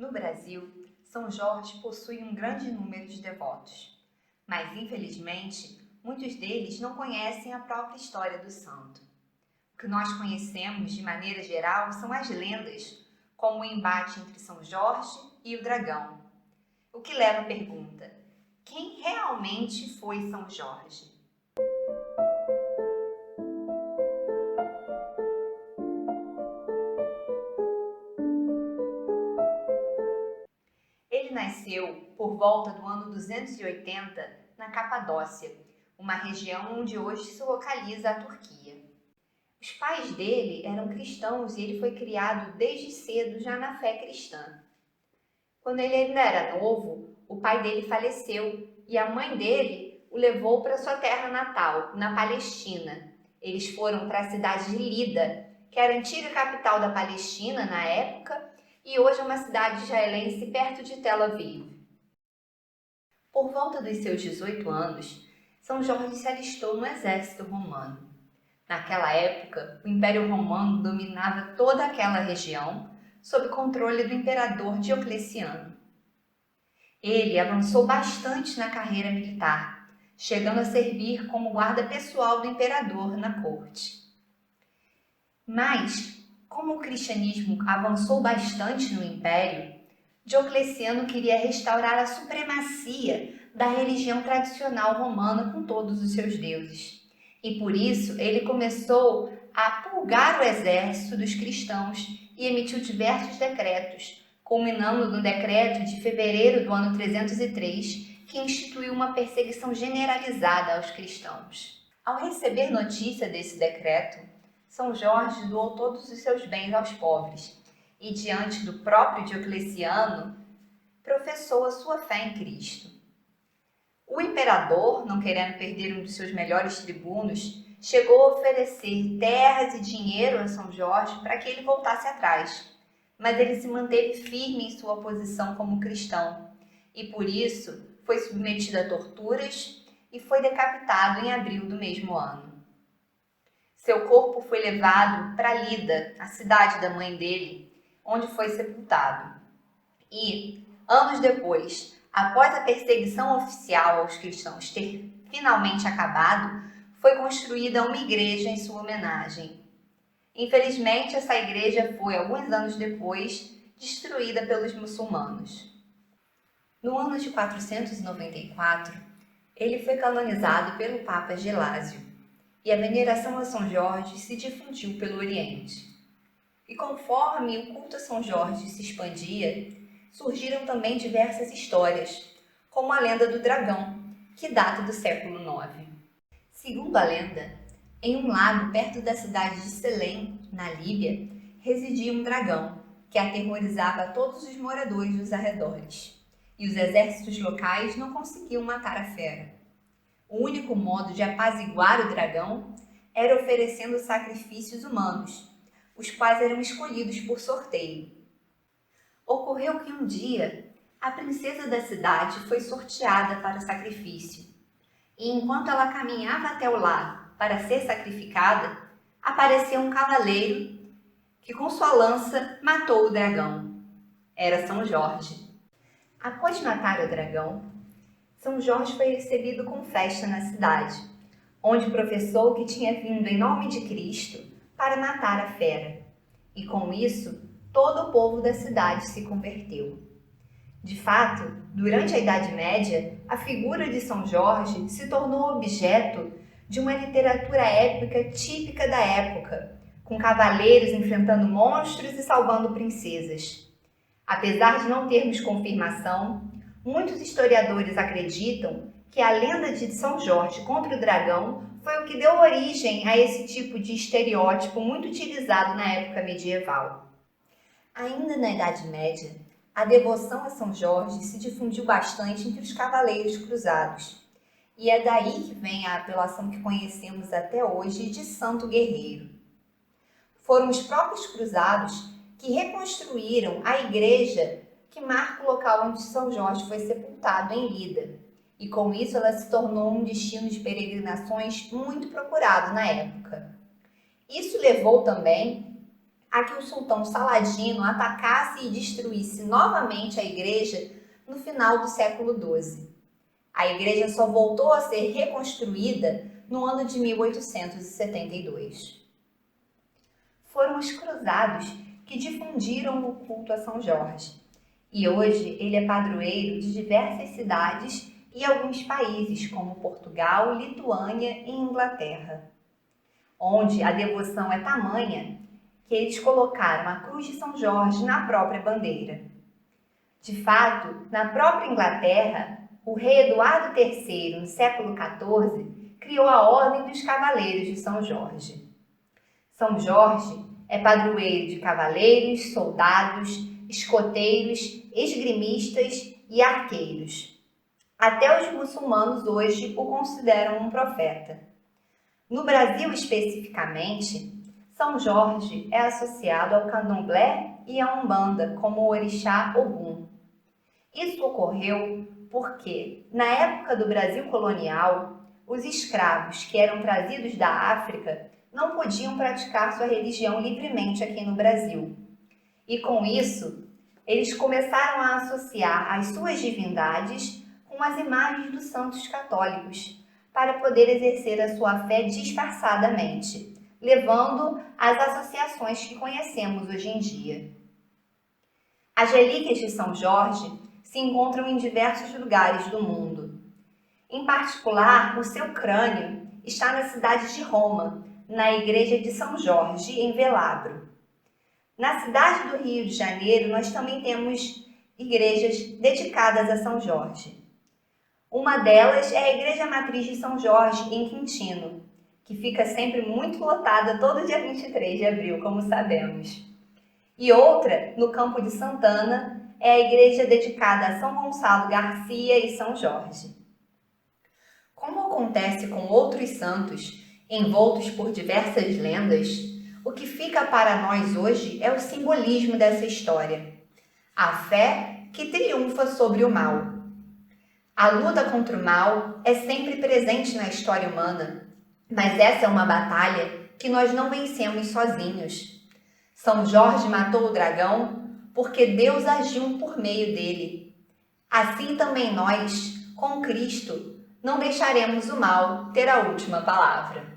No Brasil, São Jorge possui um grande número de devotos, mas infelizmente muitos deles não conhecem a própria história do santo. O que nós conhecemos de maneira geral são as lendas, como o embate entre São Jorge e o dragão. O que leva à pergunta: quem realmente foi São Jorge? Ele nasceu por volta do ano 280 na Capadócia, uma região onde hoje se localiza a Turquia. Os pais dele eram cristãos e ele foi criado desde cedo já na fé cristã. Quando ele ainda era novo, o pai dele faleceu e a mãe dele o levou para sua terra natal, na Palestina. Eles foram para a cidade de Lida, que era a antiga capital da Palestina na época, e hoje é uma cidade israelense perto de Tel Aviv. Por volta dos seus 18 anos, São Jorge se alistou no exército romano. Naquela época, o Império Romano dominava toda aquela região, sob controle do imperador Diocleciano. Ele avançou bastante na carreira militar, chegando a servir como guarda pessoal do imperador na corte. Mas, como o cristianismo avançou bastante no Império, Diocleciano queria restaurar a supremacia da religião tradicional romana com todos os seus deuses. E por isso ele começou a purgar o exército dos cristãos e emitiu diversos decretos, culminando no decreto de fevereiro do ano 303, que instituiu uma perseguição generalizada aos cristãos. Ao receber notícia desse decreto, São Jorge doou todos os seus bens aos pobres e, diante do próprio Diocleciano, professou a sua fé em Cristo. O imperador, não querendo perder um dos seus melhores tribunos, chegou a oferecer terras e dinheiro a São Jorge para que ele voltasse atrás, mas ele se manteve firme em sua posição como cristão e, por isso, foi submetido a torturas e foi decapitado em abril do mesmo ano. Seu corpo foi levado para Lida, a cidade da mãe dele, onde foi sepultado. E, anos depois, após a perseguição oficial aos cristãos ter finalmente acabado, foi construída uma igreja em sua homenagem. Infelizmente, essa igreja foi, alguns anos depois, destruída pelos muçulmanos. No ano de 494, ele foi canonizado pelo Papa Gelásio, e a veneração a São Jorge se difundiu pelo Oriente. E conforme o culto a São Jorge se expandia, surgiram também diversas histórias, como a lenda do dragão, que data do século IX. Segundo a lenda, em um lago perto da cidade de Selém, na Líbia, residia um dragão que aterrorizava todos os moradores dos arredores, e os exércitos locais não conseguiam matar a fera. O único modo de apaziguar o dragão era oferecendo sacrifícios humanos, os quais eram escolhidos por sorteio. Ocorreu que um dia, a princesa da cidade foi sorteada para o sacrifício, e enquanto ela caminhava até o lar para ser sacrificada, apareceu um cavaleiro que com sua lança matou o dragão. Era São Jorge. Após matar o dragão, São Jorge foi recebido com festa na cidade, onde professou que tinha vindo em nome de Cristo para matar a fera. E com isso, todo o povo da cidade se converteu. De fato, durante a Idade Média, a figura de São Jorge se tornou objeto de uma literatura épica típica da época, com cavaleiros enfrentando monstros e salvando princesas. Apesar de não termos confirmação, muitos historiadores acreditam que a lenda de São Jorge contra o dragão foi o que deu origem a esse tipo de estereótipo muito utilizado na época medieval. Ainda na Idade Média, a devoção a São Jorge se difundiu bastante entre os cavaleiros cruzados, e é daí que vem a apelação que conhecemos até hoje de Santo Guerreiro. Foram os próprios cruzados que reconstruíram a igreja que marca o local onde São Jorge foi sepultado, em Lida, e com isso ela se tornou um destino de peregrinações muito procurado na época. Isso levou também a que o sultão Saladino atacasse e destruísse novamente a igreja no final do século XII. A igreja só voltou a ser reconstruída no ano de 1872. Foram os cruzados que difundiram o culto a São Jorge, e hoje ele é padroeiro de diversas cidades e alguns países como Portugal, Lituânia e Inglaterra, onde a devoção é tamanha que eles colocaram a cruz de São Jorge na própria bandeira. De fato, na própria Inglaterra, o rei Eduardo III, no século XIV, criou a Ordem dos Cavaleiros de São Jorge. São Jorge é padroeiro de cavaleiros, soldados, escoteiros, esgrimistas e arqueiros. Até os muçulmanos hoje o consideram um profeta. No Brasil especificamente, São Jorge é associado ao candomblé e à umbanda como o orixá Ogum. Isso ocorreu porque, na época do Brasil colonial, os escravos que eram trazidos da África não podiam praticar sua religião livremente aqui no Brasil. E com isso, eles começaram a associar as suas divindades com as imagens dos santos católicos, para poder exercer a sua fé disfarçadamente, levando às associações que conhecemos hoje em dia. As relíquias de São Jorge se encontram em diversos lugares do mundo. Em particular, o seu crânio está na cidade de Roma, na igreja de São Jorge, em Velabro. Na cidade do Rio de Janeiro, nós também temos igrejas dedicadas a São Jorge. Uma delas é a Igreja Matriz de São Jorge, em Quintino, que fica sempre muito lotada todo dia 23 de abril, como sabemos. E outra, no Campo de Santana, é a igreja dedicada a São Gonçalo Garcia e São Jorge. Como acontece com outros santos, envoltos por diversas lendas, o que fica para nós hoje é o simbolismo dessa história. A fé que triunfa sobre o mal. A luta contra o mal é sempre presente na história humana, mas essa é uma batalha que nós não vencemos sozinhos. São Jorge matou o dragão porque Deus agiu por meio dele. Assim também nós, com Cristo, não deixaremos o mal ter a última palavra.